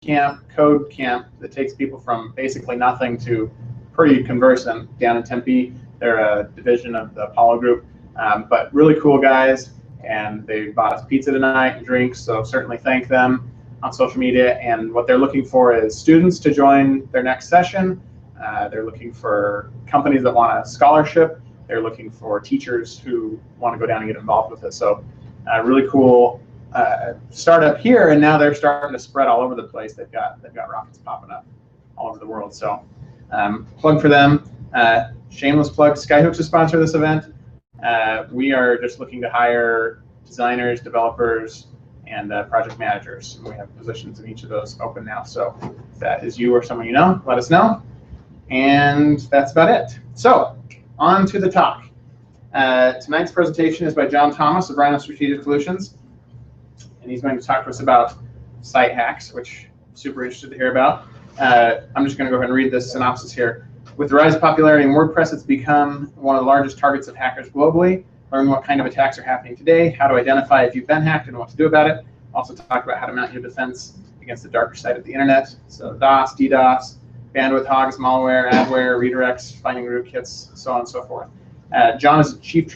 camp, code camp, that takes people from basically nothing to pretty conversant down in Tempe. They're a division of the Apollo Group, but really cool guys, and they bought us pizza tonight and drinks, so certainly thank them on social media. And what they're looking for is students to join their next session. They're looking for companies that want a scholarship. They're looking for teachers who want to go down and get involved with it. So really cool startup here, and now they're starting to spread all over the place. They've got rockets popping up all over the world. So plug for them. Shameless plug, Skyhook's a sponsor of this event. We are just looking to hire designers, developers, and project managers. We have positions in each of those open now. So if that is you or someone you know, let us know. And that's about it. So on to the talk. Tonight's presentation is by John Thomas of Ryno Strategic Solutions. And he's going to talk to us about site hacks, which I'm super interested to hear about. I'm just going to go ahead and read this synopsis here. With the rise of popularity in WordPress, it's become one of the largest targets of hackers globally. Learn what kind of attacks are happening today, how to identify if you've been hacked and what to do about it. Also talk about how to mount your defense against the darker side of the internet. So DOS, ddos, bandwidth hogs, malware, adware, redirects, finding rootkits, so on and so forth. John is Chief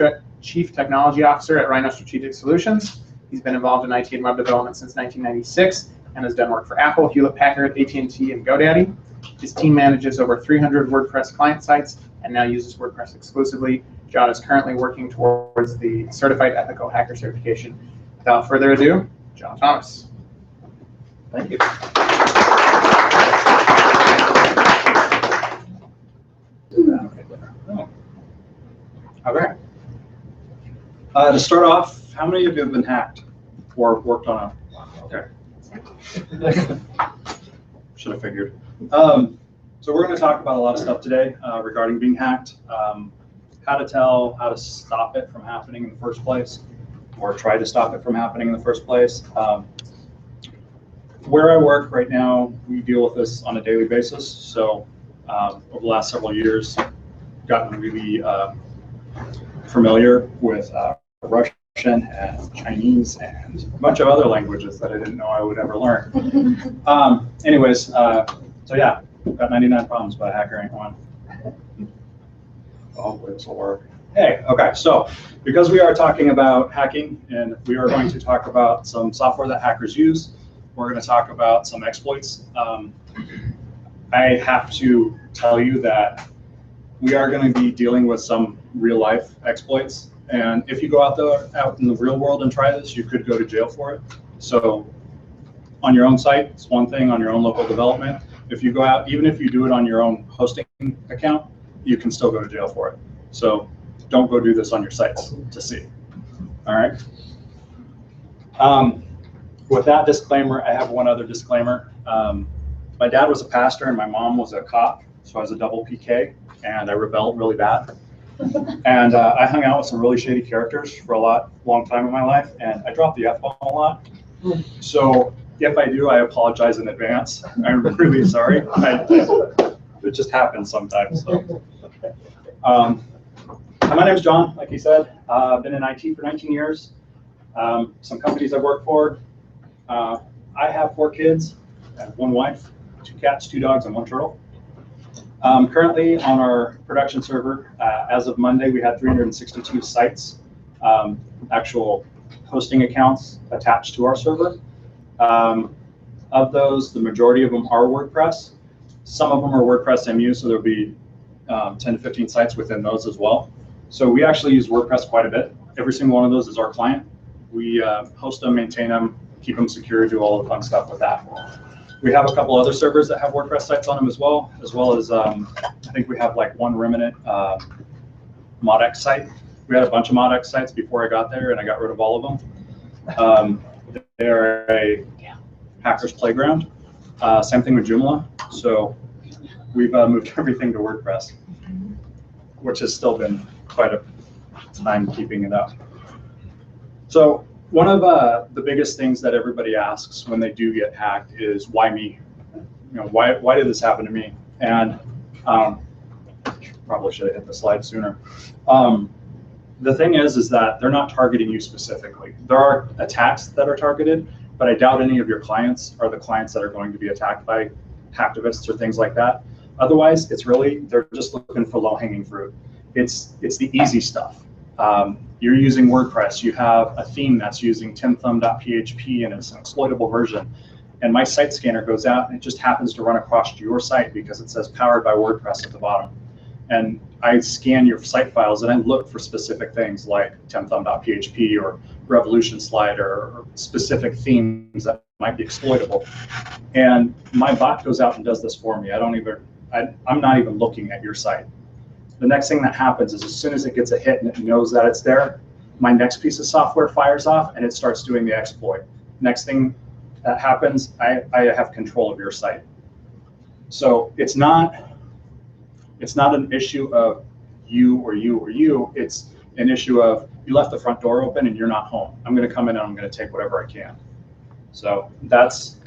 Technology Officer at Ryno Strategic Solutions. He's been involved in IT and web development since 1996 and has done work for Apple, Hewlett-Packard, AT&T, and GoDaddy. His team manages over 300 WordPress client sites and now uses WordPress exclusively. John is currently working towards the Certified Ethical Hacker certification. Without further ado, John Thomas. Thank you. Okay. To start off, how many of you have been hacked or worked on a? Okay. Should have figured. So we're going to talk about a lot of stuff today regarding being hacked, how to tell, how to stop it from happening in the first place, or try to stop it from happening in the first place. Where I work right now, we deal with this on a daily basis. So over the last several years, gotten really familiar with Russian and Chinese and a bunch of other languages that I didn't know I would ever learn. So yeah, got 99 problems, but a hacker ain't one. Hopefully this will work. Hey, okay, so because we are talking about hacking and we are going to talk about some software that hackers use, we're going to talk about some exploits. I have to tell you that we are going to be dealing with some real life exploits. And if you go out in the real world and try this, you could go to jail for it. So on your own site, it's one thing, on your own local development. If you go out, even if you do it on your own hosting account, you can still go to jail for it. So don't go do this on your sites to see. All right. With that disclaimer, I have one other disclaimer. My dad was a pastor and my mom was a cop, so I was a double PK, and I rebelled really bad. And I hung out with some really shady characters for a long time in my life, and I dropped the F-bomb a lot. So if I do, I apologize in advance. I'm really sorry. It just happens sometimes. So. My name's John, like he said. I've been in IT for 19 years. Some companies I've worked for. I have 4 kids, I have 1 wife, 2 cats, 2 dogs, and 1 turtle. Currently on our production server, as of Monday, we had 362 sites, actual hosting accounts attached to our server. Of those, the majority of them are WordPress. Some of them are WordPress MU, so there'll be 10 to 15 sites within those as well. So we actually use WordPress quite a bit. Every single one of those is our client. We host them, maintain them, keep them secure, do all the fun stuff with that. We have a couple other servers that have WordPress sites on them as well as I think we have like 1 remnant ModX site. We had a bunch of ModX sites before I got there, and I got rid of all of them. They're a hacker's playground. Same thing with Joomla. So we've moved everything to WordPress, which has still been quite a time keeping it up. So one of the biggest things that everybody asks when they do get hacked is, why me? Why did this happen to me? And probably should have hit the slide sooner. The thing is that they're not targeting you specifically. There are attacks that are targeted, but I doubt any of your clients are the clients that are going to be attacked by hacktivists or things like that. Otherwise, it's really, they're just looking for low-hanging fruit. It's the easy stuff. You're using WordPress, you have a theme that's using timthumb.php and it's an exploitable version. And my site scanner goes out and it just happens to run across your site because it says powered by WordPress at the bottom. And I scan your site files and I look for specific things like timthumb.php or Revolution Slider or specific themes that might be exploitable. And my bot goes out and does this for me. I'm not even looking at your site. The next thing that happens is as soon as it gets a hit and it knows that it's there, my next piece of software fires off and it starts doing the exploit. Next thing that happens, I have control of your site. So it's not an issue of you or you or you. It's an issue of you left the front door open and you're not home. I'm going to come in and I'm going to take whatever I can. So that's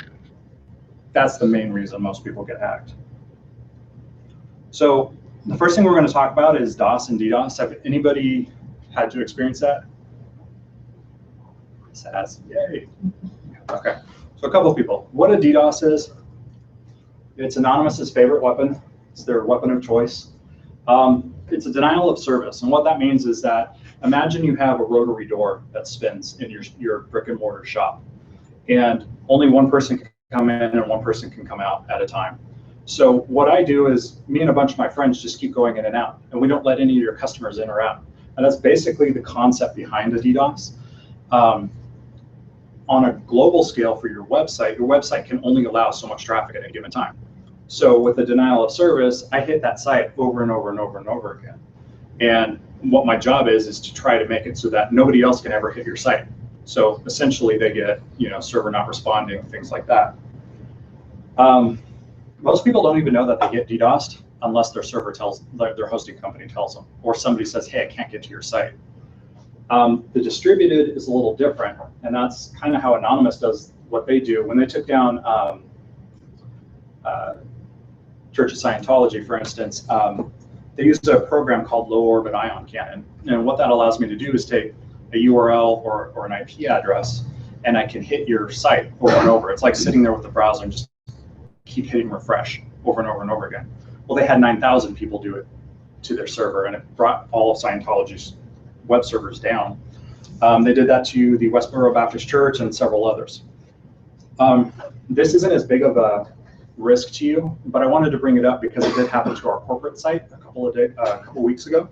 the main reason most people get hacked. So the first thing we're going to talk about is DOS and DDoS. Have anybody had to experience that? SAS, yay. Okay, so a couple of people. What a DDoS is, it's Anonymous's favorite weapon. It's their weapon of choice. It's a denial of service. And what that means is that imagine you have a rotary door that spins in your brick and mortar shop. And only one person can come in and one person can come out at a time. So what I do is me and a bunch of my friends just keep going in and out, and we don't let any of your customers in or out. And that's basically the concept behind a DDoS. On a global scale for your website can only allow so much traffic at a given time. So with the denial of service, I hit that site over and over and over and over again. And what my job is to try to make it so that nobody else can ever hit your site. So essentially they get, server not responding, things like that. Most people don't even know that they get DDoSed unless their server their hosting company tells them, or somebody says, hey, I can't get to your site. The distributed is a little different, and that's kind of how Anonymous does what they do. When they took down Church of Scientology, for instance, they used a program called low orbit ion cannon. And what that allows me to do is take a URL or an IP address, and I can hit your site over and over. It's like sitting there with the browser and just keep hitting refresh over and over and over again. Well, they had 9,000 people do it to their server, and it brought all of Scientology's web servers down. They did that to the Westboro Baptist Church and several others. This isn't as big of a risk to you, but I wanted to bring it up because it did happen to our corporate site a couple weeks ago.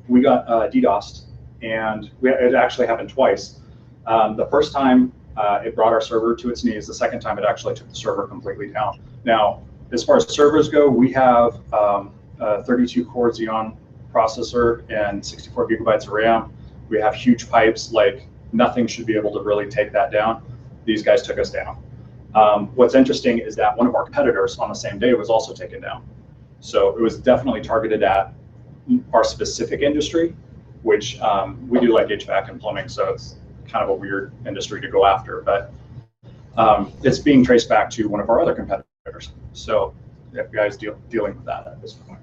We got DDoSed, and it actually happened twice. The first time it brought our server to its knees. The second time it actually took the server completely down. Now, as far as servers go, we have a 32 core Xeon processor and 64 gigabytes of RAM. We have huge pipes, like nothing should be able to really take that down. These guys took us down. What's interesting is that one of our competitors on the same day was also taken down. So it was definitely targeted at our specific industry, which we do like HVAC and plumbing, so it's kind of a weird industry to go after, but it's being traced back to one of our other competitors. So the FBI is dealing with that at this point.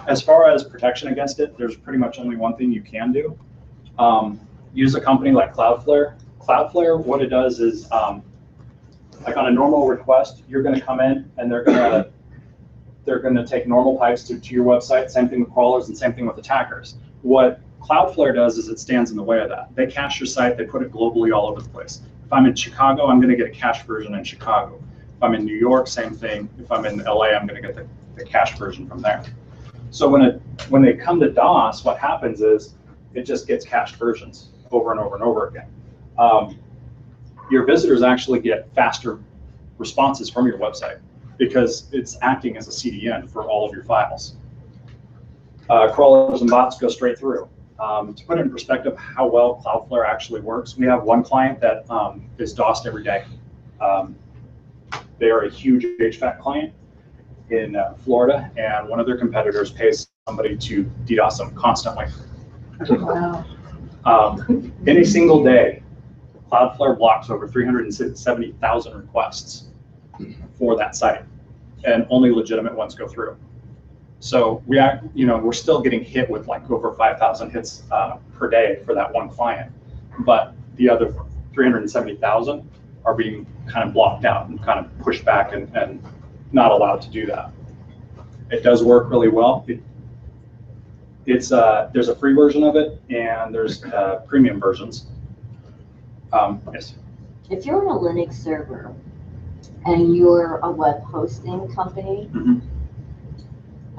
As far as protection against it, there's pretty much only one thing you can do. Use a company like Cloudflare. Cloudflare, what it does is, like on a normal request, you're going to come in and they're going to take normal pipes to your website. Same thing with crawlers and same thing with attackers. What Cloudflare does is it stands in the way of that. They cache your site, they put it globally all over the place. If I'm in Chicago, I'm going to get a cached version in Chicago. If I'm in New York, same thing. If I'm in LA, I'm going to get the cached version from there. So when they come to DOS, what happens is it just gets cached versions over and over and over again. Your visitors actually get faster responses from your website because it's acting as a CDN for all of your files. Crawlers and bots go straight through. To put it in perspective how well Cloudflare actually works, we have one client that is DOSed every day. They are a huge HVAC client in Florida, and one of their competitors pays somebody to DDoS them constantly. Wow. In a single day, Cloudflare blocks over 370,000 requests for that site, and only legitimate ones go through. So we're still getting hit with like over 5,000 hits per day for that one client, but the other 370,000 are being kind of blocked out and kind of pushed back and not allowed to do that. It does work really well. There's a free version of it and there's premium versions. Yes. If you're on a Linux server and you're a web hosting company,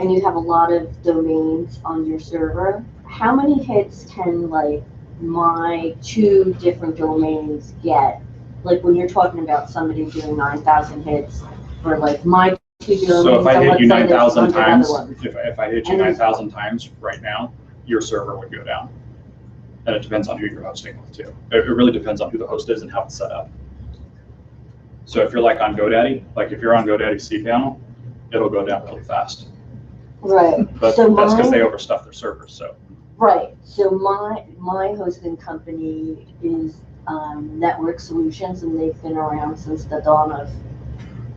and you have a lot of domains on your server, how many hits can like my 2 different domains get? Like when you're talking about somebody doing 9,000 hits for like my 2 domains. So if I hit you 9,000 times, ones. if I hit you 9,000 times right now, your server would go down. And it depends on who you're hosting with too. It really depends on who the host is and how it's set up. So if you're like on GoDaddy, like if you're on GoDaddy cPanel, it'll go down really fast. Right. But so that's because they overstuff their servers. So. Right. So my hosting company is Network Solutions, and they've been around since the dawn of.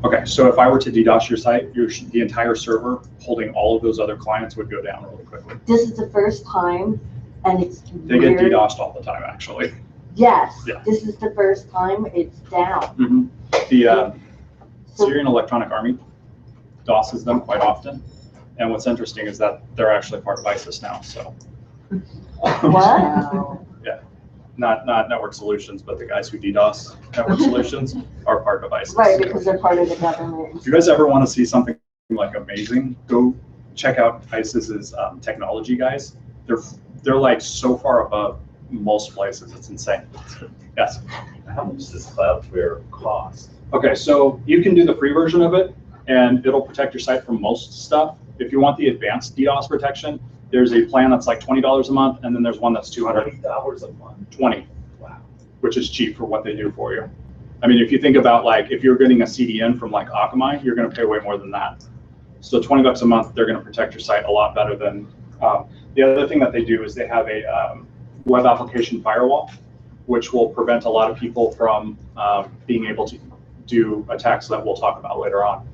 Okay, so if I were to DDoS your site, the entire server holding all of those other clients would go down really quickly. This is the first time, and it's They get DDoSed all the time, actually. Yes. Yeah. This is the first time it's down. The Syrian Electronic Army DOSes them quite often. And what's interesting is that they're actually part of ISIS now. So. Wow. Yeah, not Network Solutions, but the guys who DDoS Network Solutions are part of ISIS. Right, because they're part of the government. If you guys ever want to see something like amazing, go check out ISIS's technology guys. They're like so far above most places. It's insane. Yes. How much does Cloudflare cost? Okay, so you can do the free version of it, and it'll protect your site from most stuff. If you want the advanced DDoS protection, there's a plan that's like $20 a month, and then there's one that's $200. $20 a month? 20. Wow. Which is cheap for what they do for you. I mean, if you think about like, if you're getting a CDN from like Akamai, you're gonna pay way more than that. So $20 a month, they're gonna protect your site a lot better than, the other thing that they do is they have a web application firewall, which will prevent a lot of people from being able to do attacks that we'll talk about later on.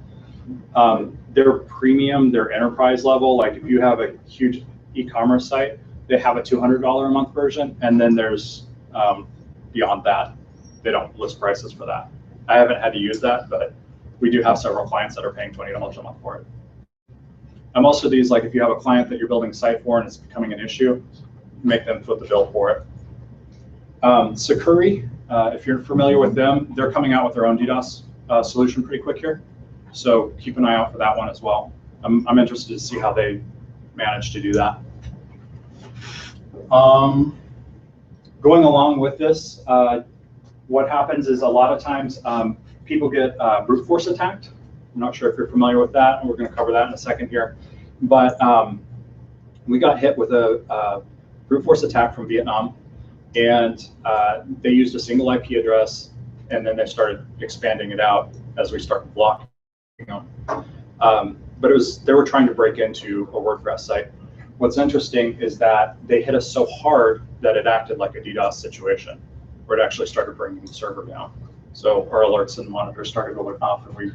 Their premium, their enterprise level, like if you have a huge e-commerce site, they have a $200 a month version, and then there's beyond that, they don't list prices for that. I haven't had to use that, but we do have several clients that are paying $20 a month for it. And most of these, like if you have a client that you're building a site for and it's becoming an issue, make them foot the bill for it. Security, if you're familiar with them, they're coming out with their own DDoS solution pretty quick here. So keep an eye out for that one as well. I'm interested to see how they manage to do that. Going along with this, what happens is a lot of times people get brute force attacked. I'm not sure if you're familiar with that, and we're going to cover that in a second here. But we got hit with a brute force attack from Vietnam, and they used a single IP address, and then they started expanding it out as we started blocking them. But they were trying to break into a WordPress site. What's interesting is that they hit us so hard that it acted like a DDoS situation, where it actually started bringing the server down. So our alerts and monitors started going off, and we,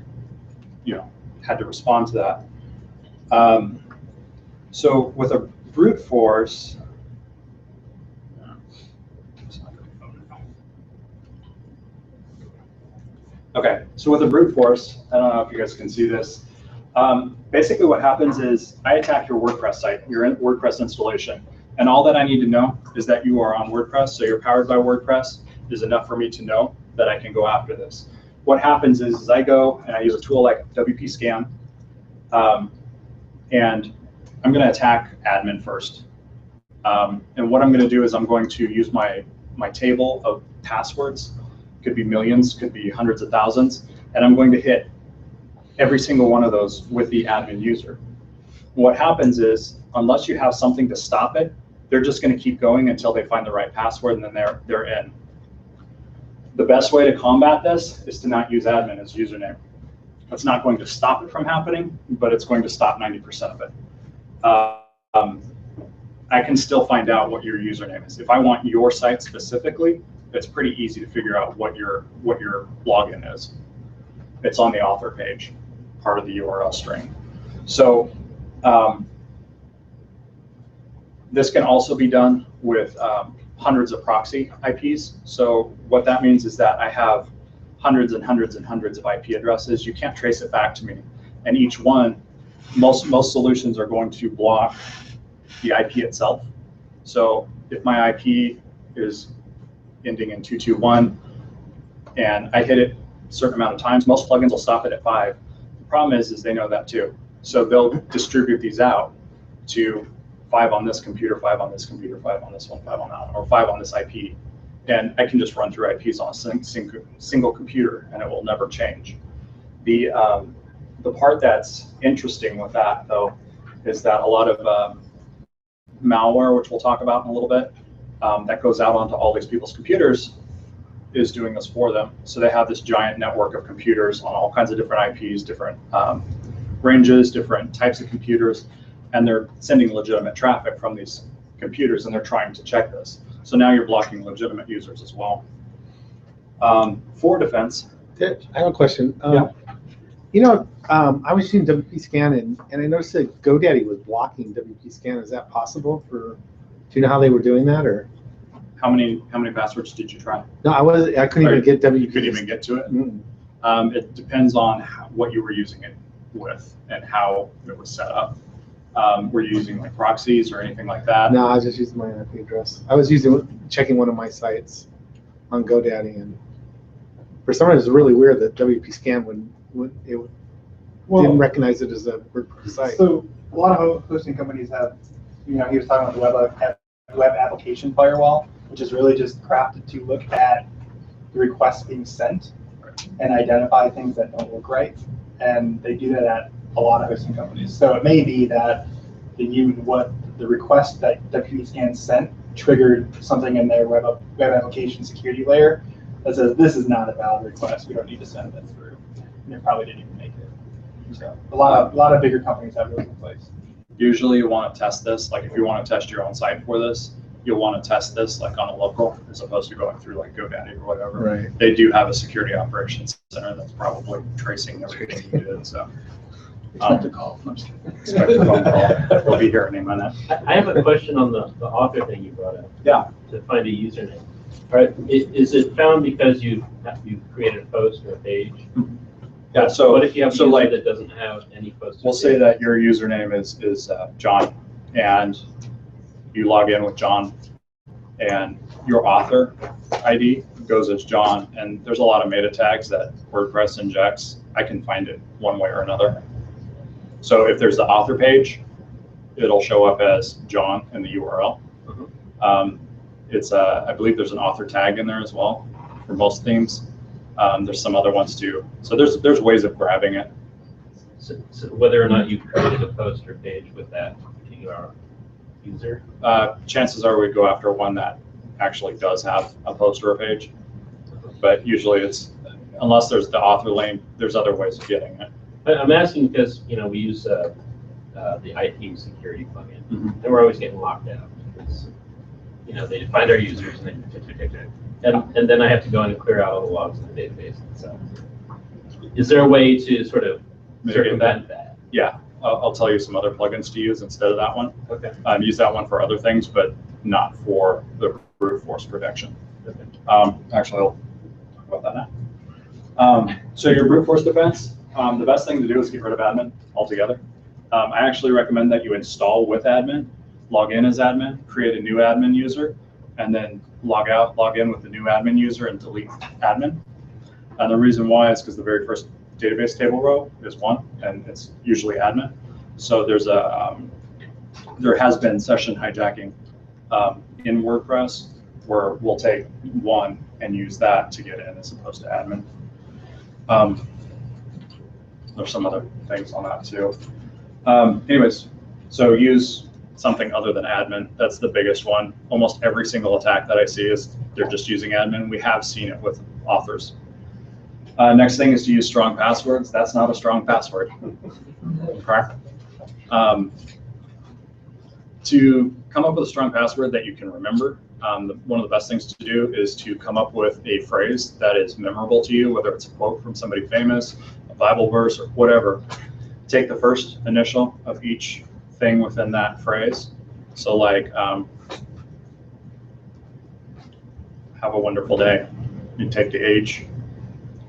had to respond to that. So with a brute force, okay, so with a brute force, I don't know if you guys can see this. Basically what happens is I attack your WordPress site, your WordPress installation, and all that I need to know is that you are on WordPress, so you're powered by WordPress is enough for me to know that I can go after this. What happens is I go and I use a tool like WP Scan, and I'm going to attack admin first. And what I'm going to do is I'm going to use my table of passwords. Could be millions, could be hundreds of thousands, and I'm going to hit every single one of those with the admin user. What happens is, unless you have something to stop it, they're just going to keep going until they find the right password, and then they're in. The best way to combat this is to not use admin as username. That's not going to stop it from happening, but it's going to stop 90% of it. I can still find out what your username is. If I want your site specifically, it's pretty easy to figure out what your login is. It's on the author page, part of the URL string. So this can also be done with hundreds of proxy IPs. So what that means is that I have hundreds and hundreds and hundreds of IP addresses. You can't trace it back to me. And each one, most solutions are going to block the IP itself. So if my IP is ending in 221 and I hit it a certain amount of times, most plugins will stop it at 5. The problem is they know that too. So they'll distribute these out to 5 on this computer, 5 on this computer, 5 on this one, 5 on that one, or 5 on this IP. And I can just run through IPs on a single computer and it will never change. The part that's interesting with that though is that a lot of malware, which we'll talk about in a little bit, that goes out onto all these people's computers is doing this for them. So they have this giant network of computers on all kinds of different IPs, different ranges, different types of computers, and they're sending legitimate traffic from these computers and they're trying to check this. So now you're blocking legitimate users as well. For defense. I have a question. Yeah. You know, I was using WP Scan and I noticed that GoDaddy was blocking WP Scan. Is that possible? Do you know how they were doing that, or? How many passwords did you try? No, I couldn't even get WP. You couldn't even get to it? Mm. It depends on what you were using it with and how it was set up. Were you using like proxies or anything like that? No, I was just using my IP address. I was checking one of my sites on GoDaddy, and for some reason it's really weird that WP Scan didn't recognize it as a WordPress site. So a lot of hosting companies have, he was talking about the web application firewall, which is really just crafted to look at the requests being sent and identify things that don't look right. And they do that at a lot of hosting companies. So it may be that the request that WP Scan sent triggered something in their web application security layer that says this is not a valid request. We don't need to send this through. And it probably didn't even make it. So a lot of bigger companies have those in place. Usually you want to test this, like if you want to test your own site for this, you'll want to test this like on a local as opposed to going through like GoDaddy or whatever. Right. They do have a security operations center that's probably tracing everything you did. So Expect a call. expect a phone call. We'll be here any minute. I have a question on the author thing you brought up. Yeah. To find a username. All right. Is it found because you've created a post or a page? Yeah. So what if you have a user like that doesn't have any posts? we'll say that your username is John, and you log in with John, and your author ID goes as John, and there's a lot of meta tags that WordPress injects. I can find it one way or another. So if there's the author page, it'll show up as John in the URL. I believe there's an author tag in there as well for most themes. There's some other ones too. So there's ways of grabbing it. So whether or not you created a post or page with that particular user? Chances are we'd go after one that actually does have a post or a page. But usually it's, unless there's the author link, there's other ways of getting it. I'm asking because we use the IP security plugin, and we're always getting locked out because they find our users and and then I have to go in and clear out all the logs in the database. So, is there a way to sort of circumvent that? Yeah, I'll tell you some other plugins to use instead of that one. Okay. Use that one for other things, but not for the brute force protection. Okay. Actually, I'll talk about that now. So your brute force defense, the best thing to do is get rid of admin altogether. I actually recommend that you install with admin, log in as admin, create a new admin user, and then log out, log in with the new admin user and delete admin. And the reason why is because the very first database table row is 1, and it's usually admin. So there has been session hijacking in WordPress where we'll take 1 and use that to get in as opposed to admin. There's some other things on that too. Anyways, so use something other than admin. That's the biggest one. Almost every single attack that I see is they're just using admin. We have seen it with authors. Next thing is to use strong passwords. That's not a strong password. Okay. To come up with a strong password that you can remember, one of the best things to do is to come up with a phrase that is memorable to you, whether it's a quote from somebody famous, a Bible verse, or whatever. Take the first initial of each thing within that phrase. So like, have a wonderful day. You take the H,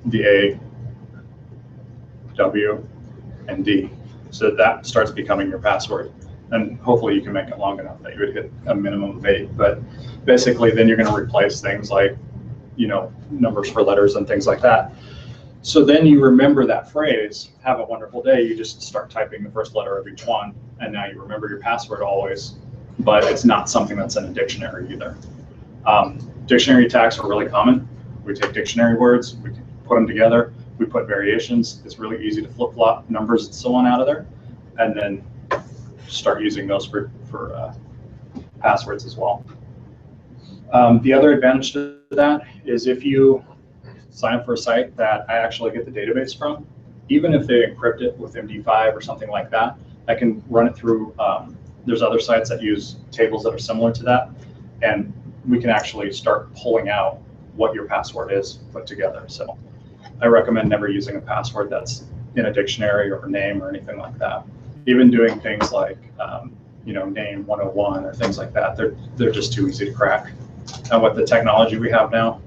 the A, W, and D. So that starts becoming your password. And hopefully you can make it long enough that you would hit a minimum of 8. But basically then you're going to replace things like, you know, numbers for letters and things like that. So then you remember that phrase, have a wonderful day. You just start typing the first letter of each one. And now you remember your password always, but it's not something that's in a dictionary either. Dictionary tags are really common. We take dictionary words, we put them together, we put variations. It's really easy to flip-flop numbers and so on out of there, and then start using those for passwords as well. The other advantage to that is if you sign up for a site that I actually get the database from, even if they encrypt it with MD5 or something like that, I can run it through, there's other sites that use tables that are similar to that, and we can actually start pulling out what your password is put together. So I recommend never using a password that's in a dictionary or a name or anything like that. Even doing things like, you know, name 101 or things like that, they're just too easy to crack. And with the technology we have now,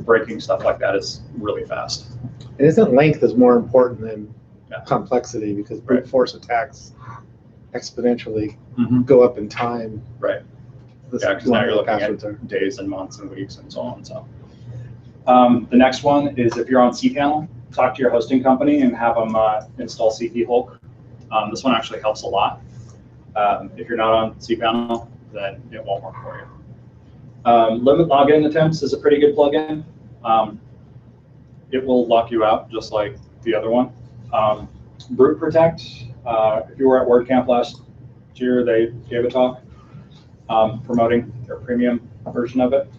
breaking stuff like that is really fast. And isn't length is more important than complexity, because brute force attacks exponentially go up in time. Right. Yeah, because now you're looking at days and months and weeks and so on. So the next one is if you're on cPanel, talk to your hosting company and have them install CP Hulk. This one actually helps a lot. If you're not on cPanel, then it won't work for you. Limit login attempts is a pretty good plugin. It will lock you out just like the other one. Brute Protect, if you were at WordCamp last year, they gave a talk promoting their premium version of it.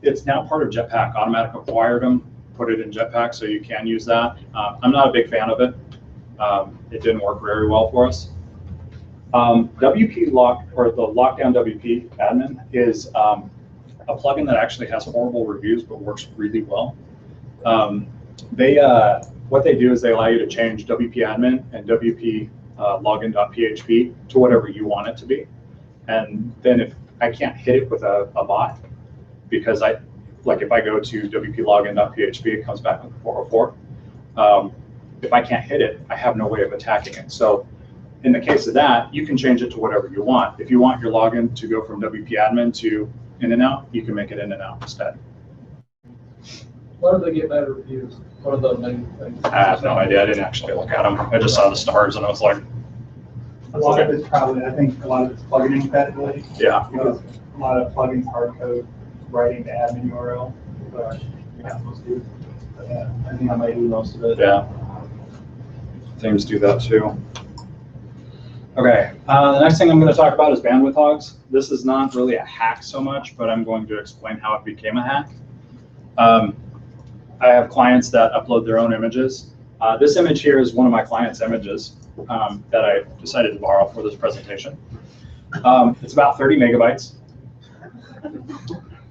It's now part of Jetpack. Automatic acquired them, put it in Jetpack, so you can use that. I'm not a big fan of it. It didn't work very well for us. WP Lock, or the Lockdown WP admin, is a plugin that actually has horrible reviews but works really well. What they do is they allow you to change WP admin and WP login.php to whatever you want it to be. And then if I can't hit it with a bot, because if I go to WP login.php, it comes back with 404. If I can't hit it, I have no way of attacking it. So in the case of that, you can change it to whatever you want. If you want your login to go from WP admin to in and out, you can make it in and out instead. Why do they get bad reviews? What are the main things? I have no idea. I didn't actually look at them. I just saw the stars and I was like, a lot of it's probably, I think a lot of it's plugin incompatibility. yeah. Because a lot of plugins hard code writing the admin URL. But you're not supposed to. But yeah, I think I might do most of it. Yeah. Themes do that too. Okay, the next thing I'm going to talk about is bandwidth hogs. This is not really a hack so much, but I'm going to explain how it became a hack. I have clients that upload their own images. This image here is one of my clients' images that I decided to borrow for this presentation. It's about 30 megabytes,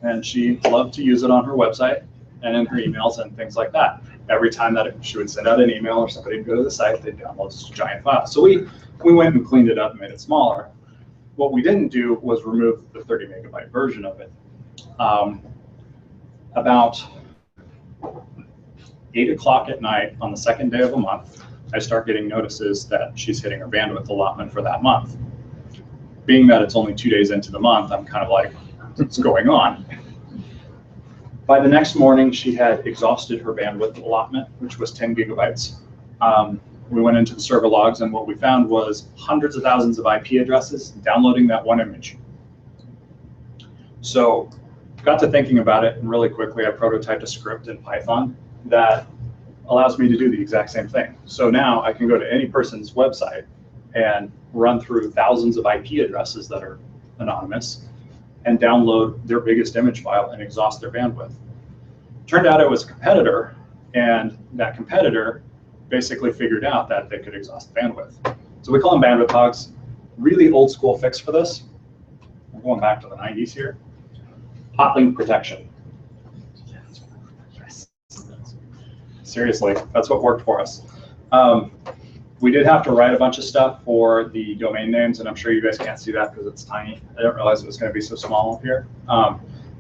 and she loved to use it on her website and in her emails and things like that. Every time that she would send out an email or somebody would go to the site, they'd download this giant file. So we went and cleaned it up and made it smaller. What we didn't do was remove the 30 megabyte version of it. About 8 o'clock at night on the second day of a month, I start getting notices that she's hitting her bandwidth allotment for that month. Being that it's only 2 days into the month, I'm kind of like, what's going on? By the next morning, she had exhausted her bandwidth allotment, which was 10 gigabytes. We went into the server logs, and what we found was hundreds of thousands of IP addresses downloading that one image. So got to thinking about it, and really quickly I prototyped a script in Python that allows me to do the exact same thing. So now I can go to any person's website and run through thousands of IP addresses that are anonymous and download their biggest image file and exhaust their bandwidth. Turned out it was a competitor, and that competitor basically figured out that they could exhaust bandwidth. So we call them bandwidth hogs. Really old school fix for this. We're going back to the 90s here. Hot link protection. Seriously, that's what worked for us. We did have to write a bunch of stuff for the domain names, and I'm sure you guys can't see that because it's tiny. I didn't realize it was going to be so small up here.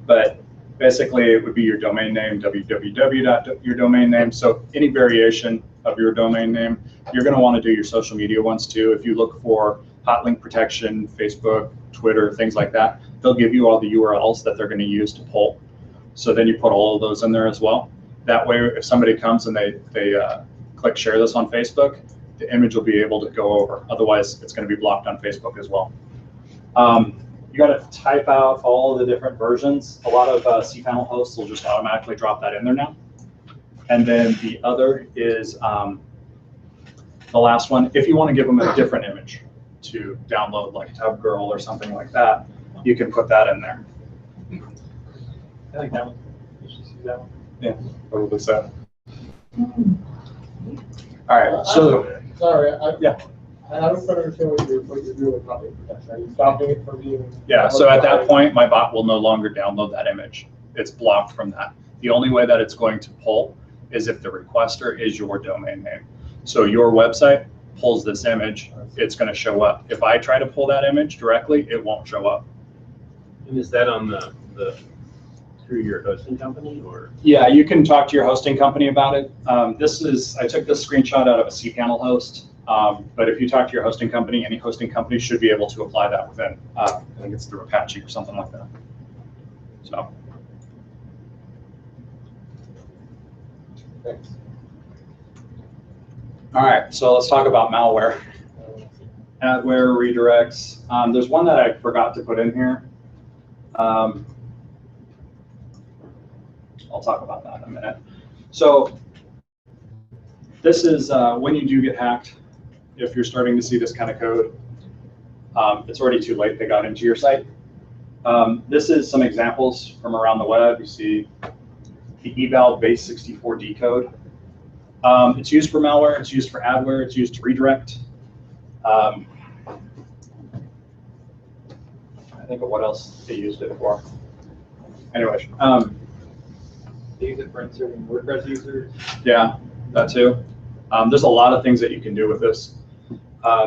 But basically, it would be your domain name, www. Your domain name. So any variation of your domain name, you're going to want to do your social media ones too. If you look for hot link protection, Facebook, Twitter, things like that, they'll give you all the URLs that they're going to use to pull. So then you put all of those in there as well. That way, if somebody comes and they click share this on Facebook, the image will be able to go over. Otherwise, it's going to be blocked on Facebook as well. You got to type out all the different versions. A lot of cPanel hosts will just automatically drop that in there now. And then the other is the last one. If you want to give them a different image to download, like Tub Girl or something like that, you can put that in there. I think that one, you should see that one. Yeah, probably so. All right, so Sorry, yeah. I don't quite understand what you're doing with copy protection. Are you stopping it from being? Yeah, so at that point, my bot will no longer download that image. It's blocked from that. The only way that it's going to pull is if the requester is your domain name. So your website pulls this image, it's going to show up. If I try to pull that image directly, it won't show up. And is that on the through your hosting company or? Yeah, you can talk to your hosting company about it. I took this screenshot out of a cPanel host, but if you talk to your hosting company, any hosting company should be able to apply that within, I think it's through Apache or something like that. So. Thanks. All right, so let's talk about malware. Adware, redirects. There's one that I forgot to put in here. I'll talk about that in a minute. So this is when you do get hacked, if you're starting to see this kind of code, it's already too late. They got into your site. This is some examples from around the web. You see the eval base64d code. It's used for malware. It's used for adware. It's used to redirect. I think of what else they used it for. Anyways. They use it for inserting WordPress users. Yeah, that too. There's a lot of things that you can do with this.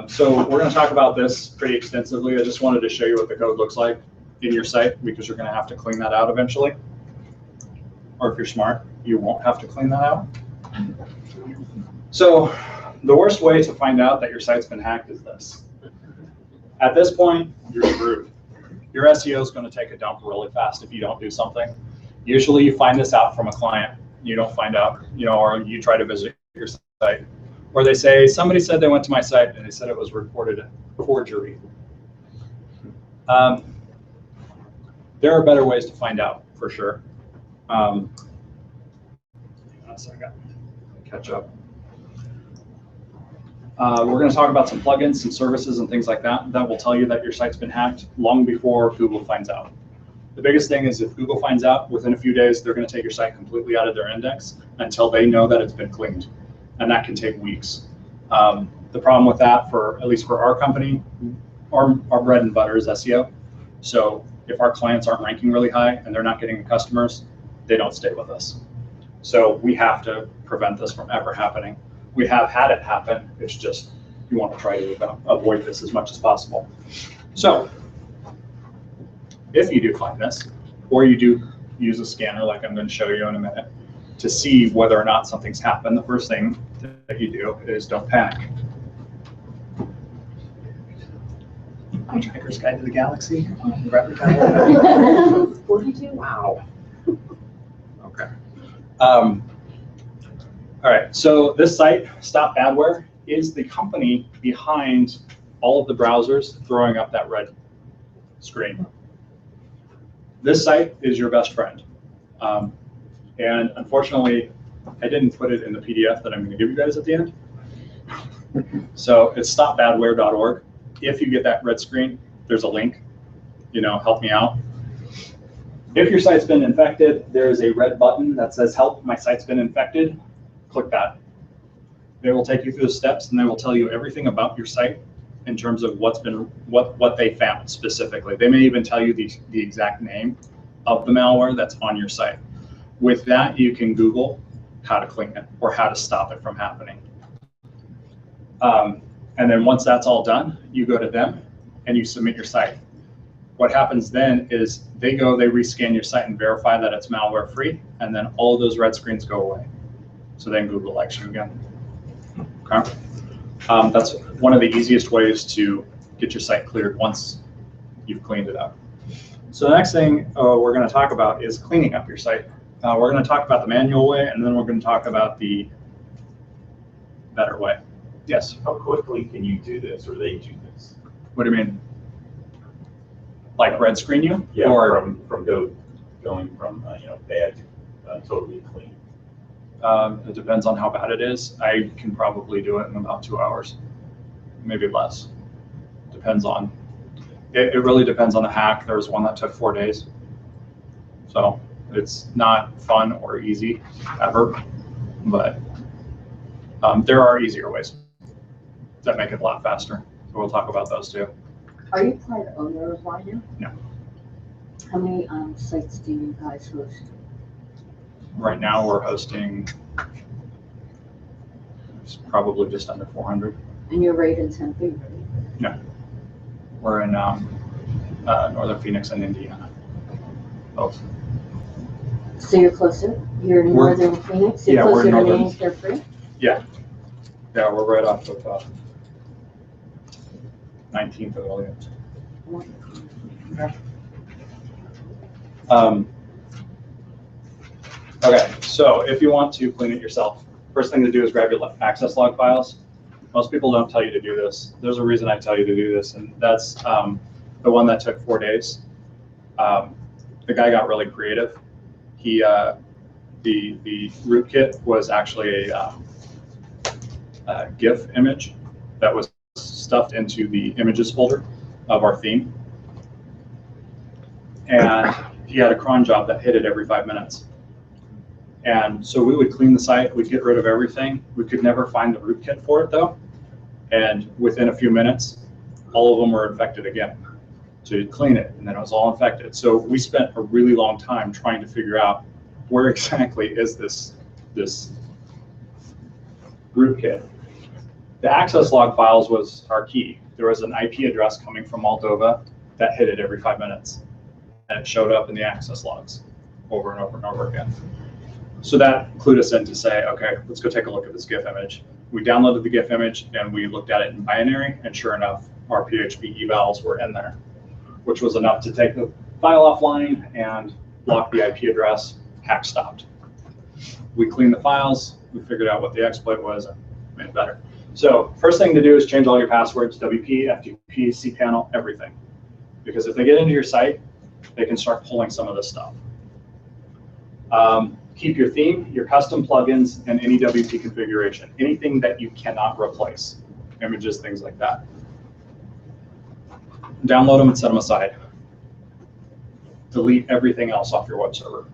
So we're going to talk about this pretty extensively. I just wanted to show you what the code looks like in your site because you're going to have to clean that out eventually. Or if you're smart, you won't have to clean that out. So the worst way to find out that your site's been hacked is this. At this point, you're screwed. Your SEO is going to take a dump really fast if you don't do something. Usually you find this out from a client. You don't find out, or you try to visit your site. Or they say, somebody said they went to my site and they said it was reported forgery. There are better ways to find out, for sure. Hang on a second. Catch up. We're going to talk about some plugins, some services, and things like that that will tell you that your site's been hacked long before Google finds out. The biggest thing is if Google finds out, within a few days, they're going to take your site completely out of their index until they know that it's been cleaned. And that can take weeks. The problem with that, at least for our company, our bread and butter is SEO. So if our clients aren't ranking really high and they're not getting customers, they don't stay with us. So we have to prevent this from ever happening. We have had it happen. It's just you want to try to avoid this as much as possible. So if you do find this, or you do use a scanner like I'm going to show you in a minute, to see whether or not something's happened, the first thing that you do is don't panic. Hitchhiker's Guide to the Galaxy. 42. Wow. Okay. All right, so this site, Stop Adware, is the company behind all of the browsers throwing up that red screen. This site is your best friend. And unfortunately, I didn't put it in the PDF that I'm going to give you guys at the end. So it's stopbadware.org. If you get that red screen, there's a link, help me out. If your site's been infected, there's a red button that says help, my site's been infected. Click that. They will take you through the steps and they will tell you everything about your site in terms of what they found specifically. They may even tell you the exact name of the malware that's on your site. With that, you can Google how to clean it or how to stop it from happening. And then once that's all done, you go to them and you submit your site. What happens then is they rescan your site and verify that it's malware free, and then all of those red screens go away. So then Google likes you again. Okay. That's one of the easiest ways to get your site cleared once you've cleaned it up. So the next thing we're going to talk about is cleaning up your site. We're going to talk about the manual way, and then we're going to talk about the better way. Yes? How quickly can you do this, or they do this? What do you mean? Like red screen you? Yeah, Or going from bad to totally clean. it depends on how bad it is. I can probably do it in about 2 hours, maybe less. Depends on. It really depends on the hack. There was one that took 4 days. So it's not fun or easy ever, but there are easier ways that make it a lot faster. So we'll talk about those too. Are you part owner of Ryno? No. How many sites do you guys host? Right now we're hosting probably just under 400. And you're right in Tempe, right? No. We're in Northern Phoenix and Indiana. Both. So you're closer? You're in We're- Northern Phoenix? You're yeah, we're closer in to Northern- Maine Carefree? Yeah, we're right off of 19th of Williams. Okay, so if you want to clean it yourself, first thing to do is grab your access log files. Most people don't tell you to do this. There's a reason I tell you to do this, and that's the one that took 4 days. The guy got really creative. He the rootkit was actually a GIF image that was stuffed into the images folder of our theme. And he had a cron job that hit it every 5 minutes. And so we would clean the site, we'd get rid of everything. We could never find the rootkit for it though. And within a few minutes, all of them were infected again. So you'd clean it and then it was all infected. So we spent a really long time trying to figure out where exactly is this rootkit. The access log files was our key. There was an IP address coming from Moldova that hit it every 5 minutes. And it showed up in the access logs over and over and over again. So that clued us in to say, okay, let's go take a look at this GIF image. We downloaded the GIF image and we looked at it in binary, and sure enough, our PHP evals were in there, which was enough to take the file offline and block the IP address. Hack stopped. We cleaned the files, we figured out what the exploit was, and made it better. So first thing to do is change all your passwords, WP, FTP, cPanel, everything. Because if they get into your site, they can start pulling some of this stuff. Keep your theme, your custom plugins, and any WP configuration. Anything that you cannot replace. Images, things like that. Download them and set them aside. Delete everything else off your web server,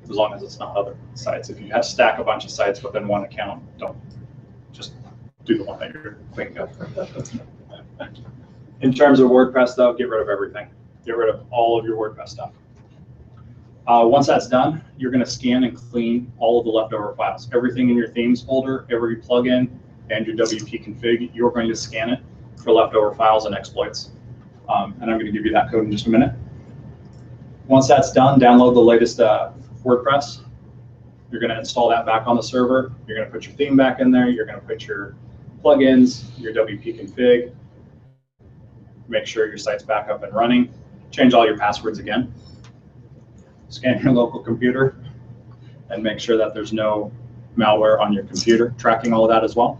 as long as it's not other sites. If you have stack a bunch of sites within one account, don't just do the one that you're cleaning up. In terms of WordPress though, get rid of everything. Get rid of all of your WordPress stuff. Once that's done, you're going to scan and clean all of the leftover files. Everything in your themes folder, every plugin, and your WP config, you're going to scan it for leftover files and exploits. And I'm going to give you that code in just a minute. Once that's done, download the latest WordPress. You're going to install that back on the server. You're going to put your theme back in there. You're going to put your plugins, your WP config. Make sure your site's back up and running. Change all your passwords again. Scan your local computer and make sure that there's no malware on your computer, tracking all of that as well.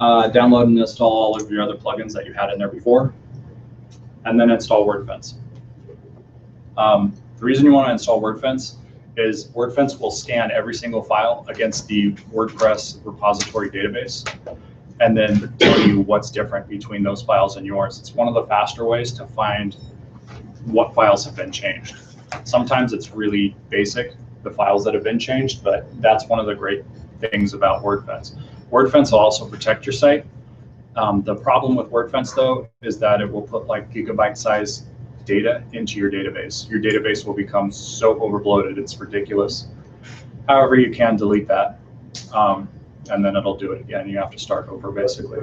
Download and install all of your other plugins that you had in there before, and then install WordFence. The reason you want to install WordFence is WordFence will scan every single file against the WordPress repository database and then tell you what's different between those files and yours. It's one of the faster ways to find what files have been changed. Sometimes it's really basic, the files that have been changed, but that's one of the great things about WordFence. WordFence will also protect your site. The problem with WordFence though is that it will put like gigabyte size data into your database. Your database will become so overloaded, it's ridiculous. However, you can delete that, and then it'll do it again. You have to start over basically.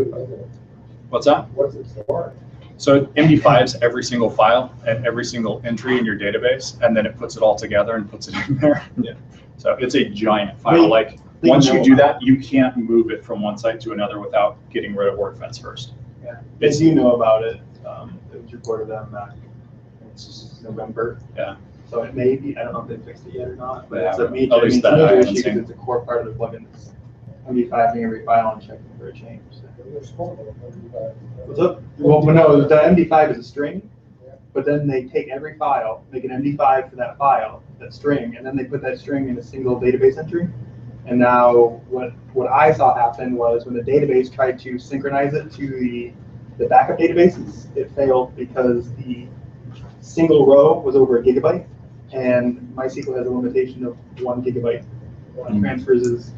What's that? What's it for? So MD5's every single file and every single entry in your database, and then it puts it all together and puts it in there. Yeah. So it's a giant file. Like once you do that, you can't move it from one site to another without getting rid of WordFence first. Yeah, they do know about it. It was reported to them back, it's just November. Yeah. So it may be, I don't know if they fixed it yet or not, but Yeah, it's a major, at least it's a that I major haven't issue seen. because it's a core part of the plugins. MD5 every file and checking for a change. So. What's up? Well, no, the MD5 is a string, but then they take every file, make an MD5 for that file, that string, and then they put that string in a single database entry. And now what I saw happen was when the database tried to synchronize it to the backup databases, it failed because the single row was over a gigabyte, and MySQL has a limitation of 1 gigabyte. Transfers is,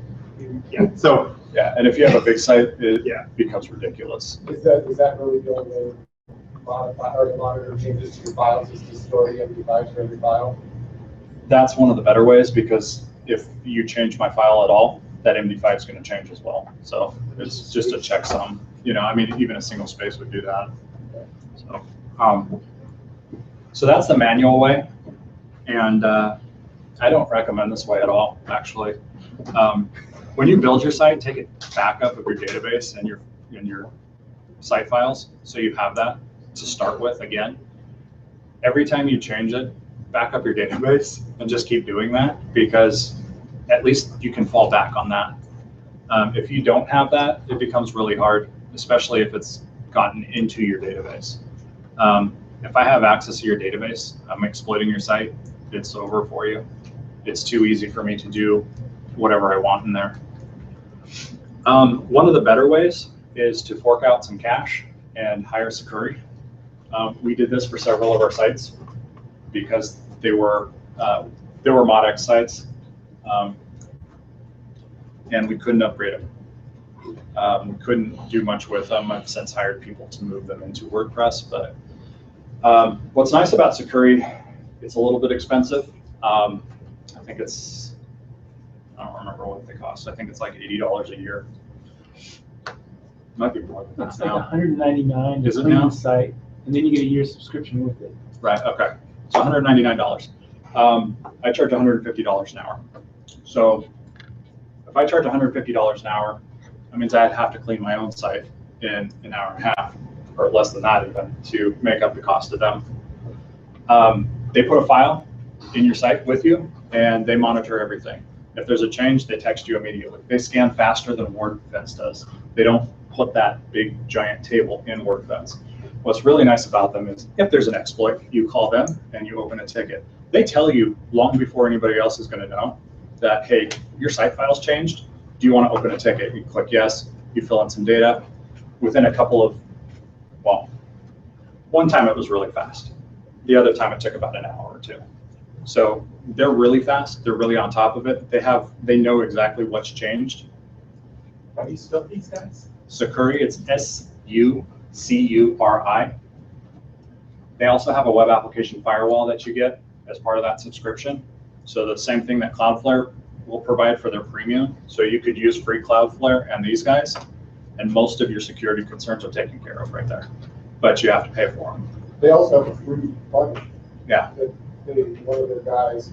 yeah. So Yeah, and if you have a big site, it Yeah. becomes ridiculous. Is that really the only way to modify or to monitor changes to your files is to store the MD5 for every file? That's one of the better ways, because if you change my file at all, that MD5 is going to change as well. So it's just a checksum. You know, I mean, even a single space would do that. So that's the manual way, and I don't recommend this way at all, actually. When you build your site, take a backup of your database and your site files, so you have that to start with again. Every time you change it, back up your database and just keep doing that, because at least you can fall back on that. If you don't have that, it becomes really hard, especially if it's gotten into your database. If I have access to your database, I'm exploiting your site, it's over for you. It's too easy for me to do whatever I want in there. One of the better ways is to fork out some cash and hire Security. We did this for several of our sites because they were ModX sites, and we couldn't upgrade them. We couldn't do much with them. I've since hired people to move them into WordPress, but what's nice about Security, it's a little bit expensive. I think it's, I don't remember what they cost. I think it's like $80 a year. Might be more than that It's like now. $199 Is to it clean now? the site, and then you get a year subscription with it. Right, okay. So $199. I charge $150 an hour. So if I charge $150 an hour, that means I'd have to clean my own site in an hour and a half, or less than that even, to make up the cost of them. They put a file in your site with you, and they monitor everything. If there's a change, they text you immediately. They scan faster than WordFence does. They don't put that big giant table in WordFence. What's really nice about them is if there's an exploit, you call them and you open a ticket. They tell you long before anybody else is going to know that, hey, your site file's changed. Do you want to open a ticket? You click yes, you fill in some data. Within a couple of, well, one time it was really fast. The other time it took about an hour or two. So they're really fast. They're really on top of it. They know exactly what's changed. How do you spell these guys? Security, it's SUCURI. They also have a web application firewall that you get as part of that subscription. So the same thing that Cloudflare will provide for their premium. So you could use free Cloudflare and these guys, and most of your security concerns are taken care of right there. But you have to pay for them. They also have a free plugin. Yeah. One of their guys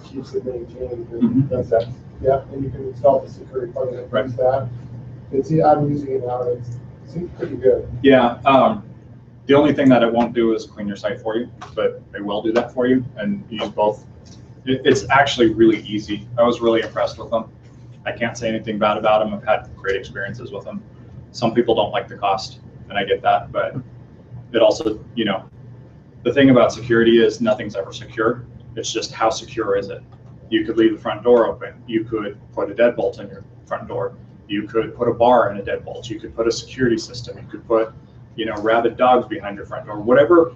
keeps it maintained, Mhm. and does that. Yeah, and you can install the security plugin that Right. does that. I'm using it now, and it seems pretty good. Yeah. The only thing that it won't do is clean your site for you, but they will do that for you and use both. It's actually really easy. I was really impressed with them. I can't say anything bad about them. I've had great experiences with them. Some people don't like the cost, and I get that, but it also, you know, the thing about security is nothing's ever secure. It's just how secure is it? You could leave the front door open. You could put a deadbolt in your front door. You could put a bar in a deadbolt. You could put a security system. You could put, you know, rabid dogs behind your front door. Whatever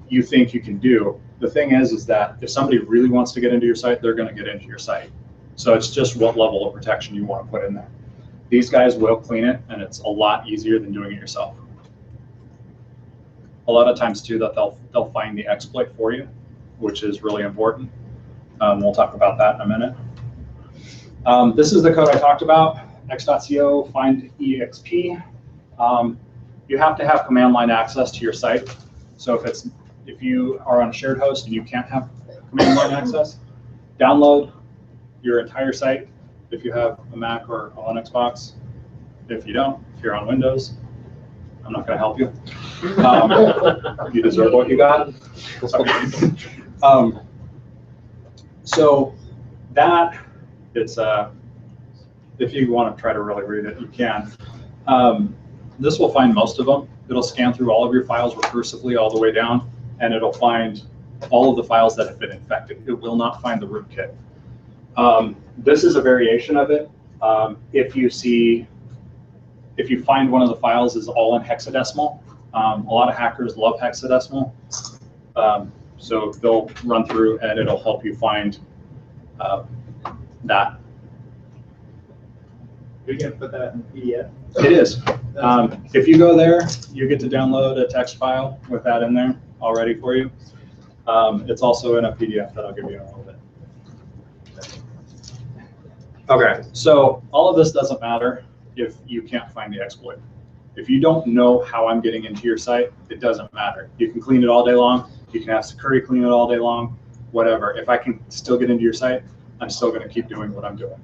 you think you can do. The thing is that if somebody really wants to get into your site, they're going to get into your site. So it's just what level of protection you want to put in there. These guys will clean it, and it's a lot easier than doing it yourself. A lot of times too, that they'll find the exploit for you, which is really important. We'll talk about that in a minute. This is the code I talked about, x.co find exp. you have to have command line access to your site. So if you are on a shared host and you can't have command line access, download your entire site if you have a Mac or a Linux box. If you don't, if you're on Windows, I'm not going to help you. You deserve what you got. So that it's if you want to try to really read it, you can. This will find most of them. It'll scan through all of your files recursively all the way down, and it'll find all of the files that have been infected. It will not find the rootkit. This is a variation of it. If you find one of the files is all in hexadecimal, a lot of hackers love hexadecimal. So they'll run through and it'll help you find that. You're going to put that in PDF? It is. If you go there, you get to download a text file with that in there already for you. It's also in a PDF that I'll give you in a little bit. Okay, so all of this doesn't matter if you can't find the exploit. If you don't know how I'm getting into your site, it doesn't matter. You can clean it all day long. You can ask Security clean it all day long, whatever. If I can still get into your site, I'm still going to keep doing what I'm doing.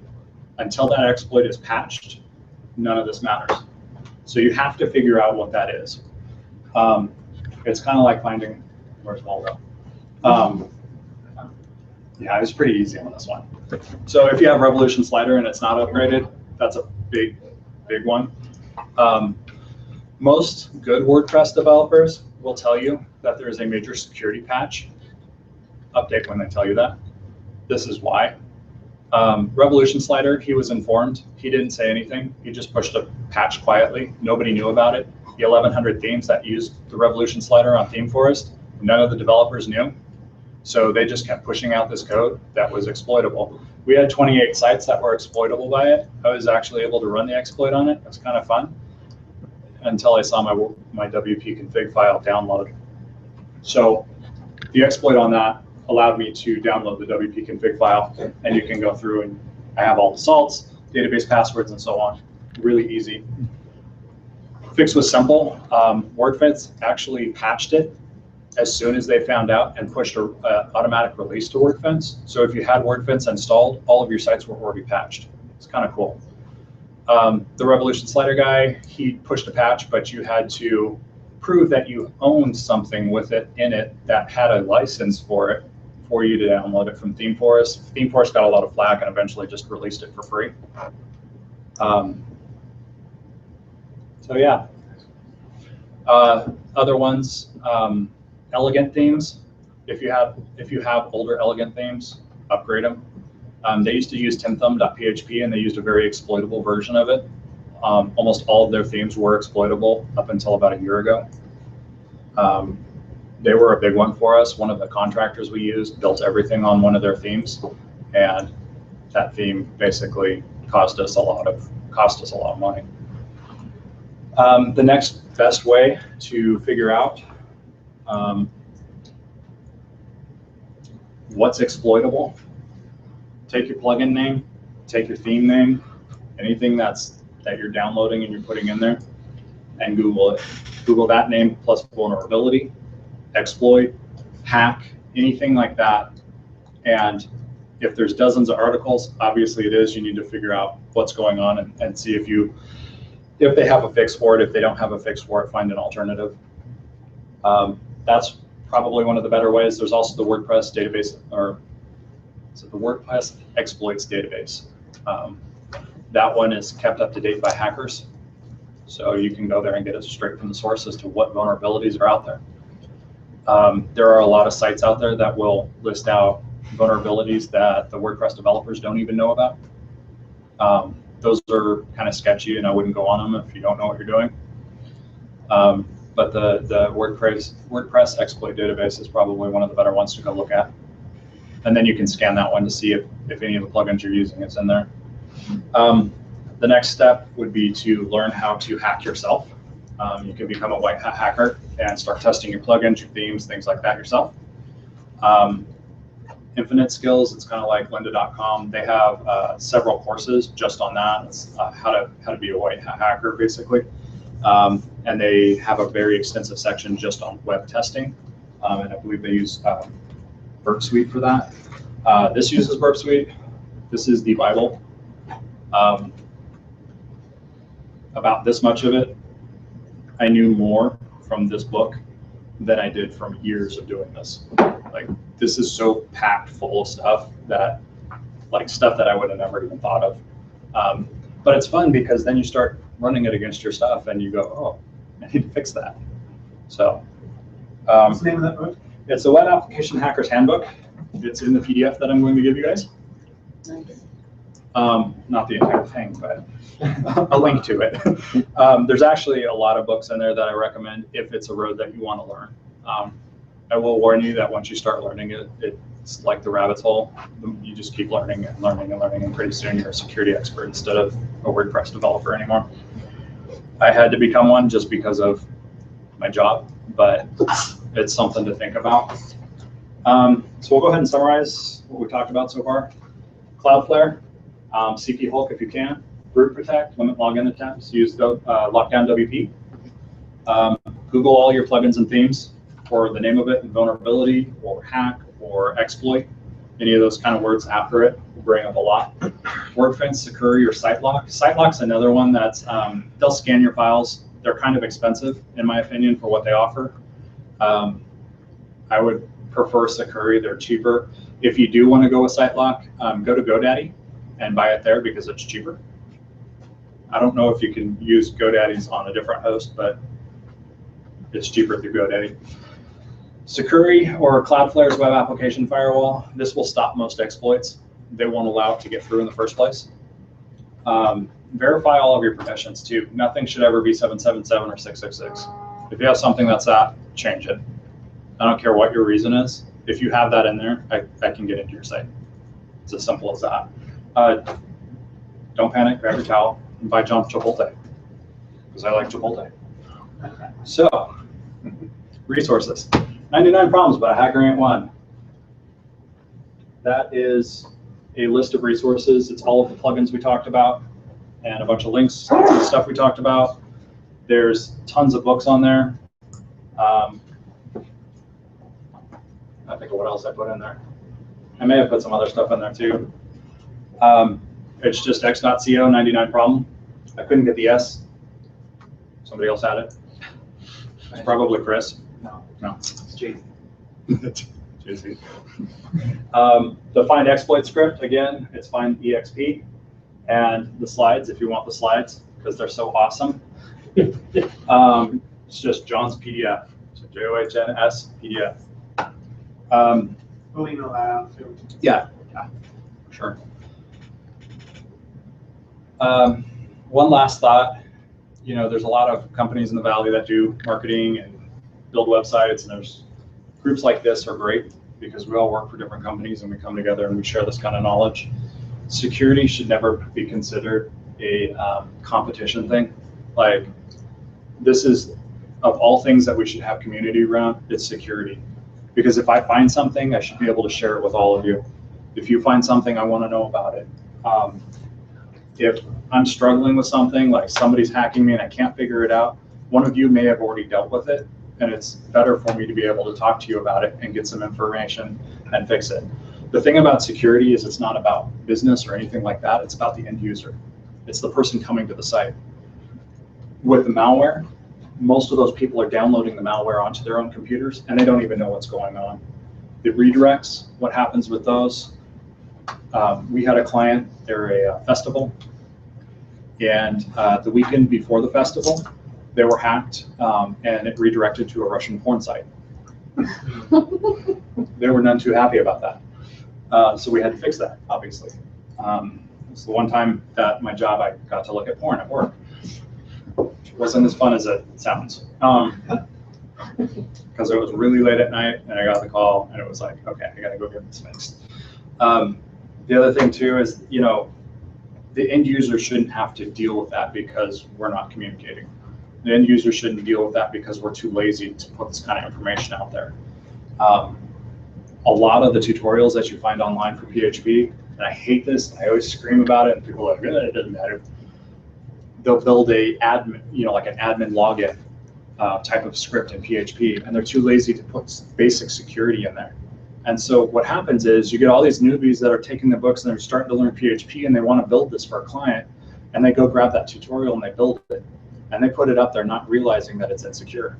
Until that exploit is patched, none of this matters. So you have to figure out what that is. It's kind of like finding, where's Waldo? Yeah, it was pretty easy on this one. So if you have Revolution Slider and it's not upgraded, that's a big one. Most good WordPress developers will tell you that there is a major security patch update when they tell you that. This is why. Revolution Slider, he was informed. He didn't say anything. He just pushed a patch quietly. Nobody knew about it. The 1,100 themes that used the Revolution Slider on Theme Forest, none of the developers knew. So they just kept pushing out this code that was exploitable. We had 28 sites that were exploitable by it. I was actually able to run the exploit on it. It was kind of fun until I saw my WP config file download. So the exploit on that allowed me to download the WP config file, and you can go through and I have all the salts, database passwords, and so on. Really easy. Fix was simple. WordPress actually patched it as soon as they found out and pushed an automatic release to WordFence. So if you had WordFence installed, all of your sites were already patched. It's kind of cool. The Revolution Slider guy, he pushed a patch, but you had to prove that you owned something with it in it that had a license for it for you to download it from Theme Forest. Theme Forest got a lot of flack and eventually just released it for free. So yeah. Other ones. Elegant themes. If you have older elegant themes, upgrade them. They used to use tinthumb.php and they used a very exploitable version of it. Almost all of their themes were exploitable up until about a year ago. They were a big one for us. One of the contractors we used built everything on one of their themes, and that theme basically cost us a lot of money. The next best way to figure out what's exploitable, take your plugin name, take your theme name, anything that you're downloading and you're putting in there, and Google it. Google that name plus vulnerability, exploit, hack, anything like that. And if there's dozens of articles, obviously it is, you need to figure out what's going on and see if they have a fix for it. If they don't have a fix for it, find an alternative. That's probably one of the better ways. There's also the WordPress database, or is it the WordPress exploits database? That one is kept up to date by hackers. So you can go there and get it straight from the source as to what vulnerabilities are out there. There are a lot of sites out there that will list out vulnerabilities that the WordPress developers don't even know about. Those are kind of sketchy, and I wouldn't go on them if you don't know what you're doing. But the WordPress exploit database is probably one of the better ones to go look at. And then you can scan that one to see if any of the plugins you're using is in there. The next step would be to learn how to hack yourself. You can become a white hat hacker and start testing your plugins, your themes, things like that yourself. Infinite Skills, it's kind of like lynda.com. They have several courses just on that. It's how to be a white hat hacker, basically. and they have a very extensive section just on web testing. And I believe they use Burp Suite for that. This uses Burp Suite. This is the Bible. About this much of it, I knew more from this book than I did from years of doing this. Like, this is so packed full of stuff that, like, stuff that I would have never even thought of. But it's fun because then you start running it against your stuff and you go, oh, I need to fix that. So What's the name of that book? it's a Web Application Hacker's Handbook. It's in the PDF that I'm going to give you guys. Nice. Not the entire thing, but a link to it. There's actually a lot of books in there that I recommend if it's a road that you want to learn. I will warn you that once you start learning it, it's like the rabbit's hole. You just keep learning and learning and learning, and pretty soon you're a security expert instead of a WordPress developer anymore. I had to become one just because of my job, but it's something to think about. So we'll go ahead and summarize what we talked about so far. Cloudflare, CP Hulk if you can, root protect, limit login attempts, use lockdown WP. Google all your plugins and themes for the name of it, vulnerability or hack or exploit. Any of those kind of words after it will bring up a lot. WordFence, Security, or SiteLock. SiteLock's another one that's, they'll scan your files. They're kind of expensive, in my opinion, for what they offer. I would prefer Security, they're cheaper. If you do want to go with SiteLock, go to GoDaddy and buy it there because it's cheaper. I don't know if you can use GoDaddy's on a different host, but it's cheaper through GoDaddy. Security, or Cloudflare's web application firewall, this will stop most exploits. They won't allow it to get through in the first place. Verify all of your permissions too. Nothing should ever be 777 or 666. If you have something that's that, change it. I don't care what your reason is. If you have that in there, I can get into your site. It's as simple as that. Don't panic, grab your towel, and buy John Chipotle, because I like Chipotle. So, resources. 99 problems, but a hacker ain't one. That is a list of resources. It's all of the plugins we talked about and a bunch of links to the stuff we talked about. There's tons of books on there. I think of what else I put in there. I may have put some other stuff in there too. It's just x.co 99 problem. I couldn't get the S. Somebody else had it. It's probably Chris. No. It's JC. JC. The find exploit script, again, it's find exp. And the slides, if you want the slides, because they're so awesome. It's just John's PDF. So JOHNS PDF. We'll email that out too. Yeah, sure. One last thought. You know, there's a lot of companies in the Valley that do marketing and build websites, and there's groups like this are great because we all work for different companies and we come together and we share this kind of knowledge. Security should never be considered a competition thing. Like, this is, of all things that we should have community around, it's security. Because if I find something, I should be able to share it with all of you. If you find something, I want to know about it. If I'm struggling with something, like somebody's hacking me and I can't figure it out, one of you may have already dealt with it, and it's better for me to be able to talk to you about it and get some information and fix it. The thing about security is it's not about business or anything like that. It's about the end user. It's the person coming to the site. With the malware, most of those people are downloading the malware onto their own computers and they don't even know what's going on. The redirects, what happens with those? We had a client, they're a festival, and the weekend before the festival, they were hacked and it redirected to a Russian porn site. They were none too happy about that. So we had to fix that, obviously. It's the one time that my job, I got to look at porn at work. It wasn't as fun as it sounds. Because it was really late at night and I got the call and it was like, okay, I gotta go get this fixed. The other thing too is, you know, the end user shouldn't have to deal with that because we're not communicating. The end user shouldn't deal with that because we're too lazy to put this kind of information out there. A lot of the tutorials that you find online for PHP, and I hate this, I always scream about it and people are like, it doesn't matter. They'll build a admin, you know, like an admin login type of script in PHP, and they're too lazy to put basic security in there. And so what happens is you get all these newbies that are taking the books and they're starting to learn PHP and they want to build this for a client, and they go grab that tutorial and they build it, and they put it up there not realizing that it's insecure.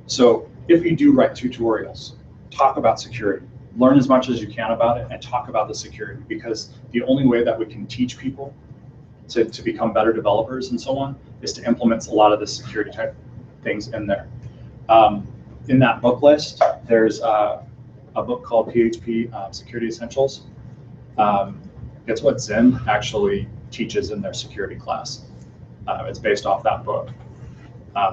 So if you do write tutorials, talk about security. Learn as much as you can about it and talk about the security, because the only way that we can teach people to become better developers and so on is to implement a lot of the security type things in there. In that book list, there's a book called PHP Security Essentials. It's what Zen actually teaches in their security class. It's based off that book.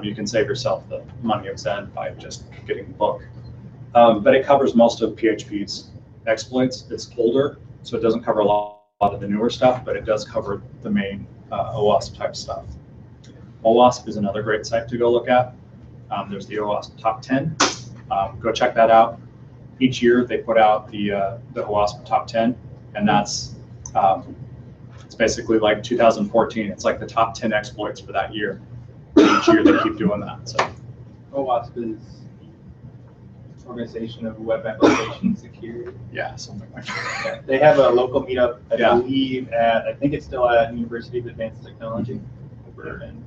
You can save yourself the money of Zen by just getting the book. But it covers most of PHP's exploits. It's older, so it doesn't cover a lot of the newer stuff, but it does cover the main OWASP type stuff. OWASP is another great site to go look at. There's the OWASP Top 10. Go check that out. Each year they put out the OWASP Top 10, and that's it's basically like 2014. It's like the top 10 exploits for that year. Each year they keep doing that. So OWASP is Organization of Web Application Security. yeah, something like that. Yeah, they have a local meetup, I Yeah. believe, at, I think it's still at University of Advanced Technology. Over in,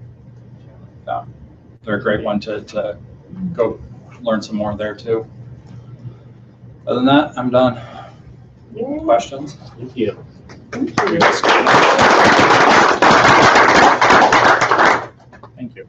They're a great one to go learn some more there too. Other than that, I'm done. Questions? Thank you. Thank you.